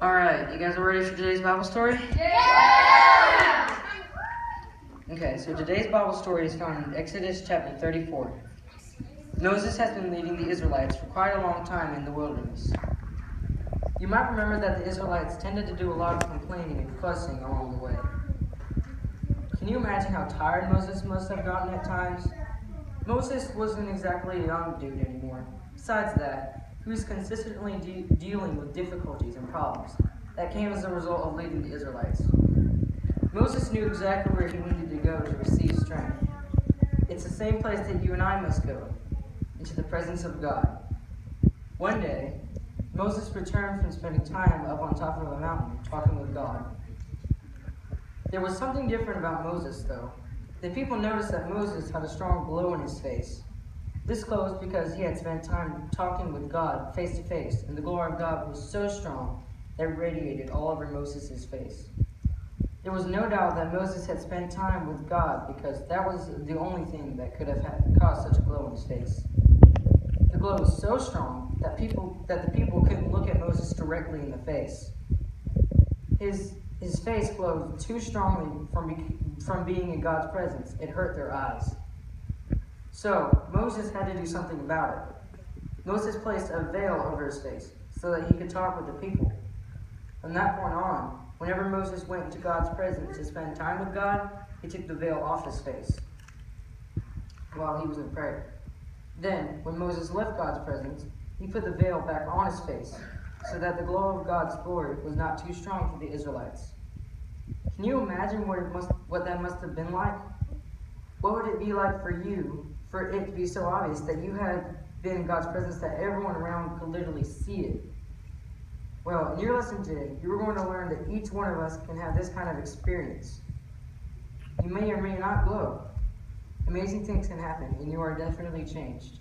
Alright, you guys are ready for today's Bible story? Yeah! Okay, so today's Bible story is found in Exodus chapter 34. Moses has been leading the Israelites for quite a long time in the wilderness. You might remember that the Israelites tended to do a lot of complaining and fussing along the way. Can you imagine how tired Moses must have gotten at times? Moses wasn't exactly a young dude anymore. Besides that, he was consistently dealing with difficulties and problems that came as a result of leading the Israelites. Moses knew exactly where he needed to go to receive strength. It's the same place that you and I must go, into the presence of God. One day, Moses returned from spending time up on top of a mountain talking with God. There was something different about Moses, though. The people noticed that Moses had a strong glow in his face. This glow was because he had spent time talking with God face to face, and the glory of God was so strong that it radiated all over Moses' face. There was no doubt that Moses had spent time with God because that was the only thing that could have caused such a glow in his face. The glow was so strong that the people couldn't look at Moses directly in the face. His face glowed too strongly from being in God's presence. It hurt their eyes. So Moses had to do something about it. Moses placed a veil over his face so that he could talk with the people. From that point on, whenever Moses went into God's presence to spend time with God, he took the veil off his face while he was in prayer. Then, when Moses left God's presence, he put the veil back on his face so that the glow of God's glory was not too strong for the Israelites. Can you imagine what that must have been like? What would it be like for you, for it to be so obvious that you had been in God's presence that everyone around could literally see it? Well, in your lesson today, you are going to learn that each one of us can have this kind of experience. You may or may not glow. Amazing things can happen, and you are definitely changed.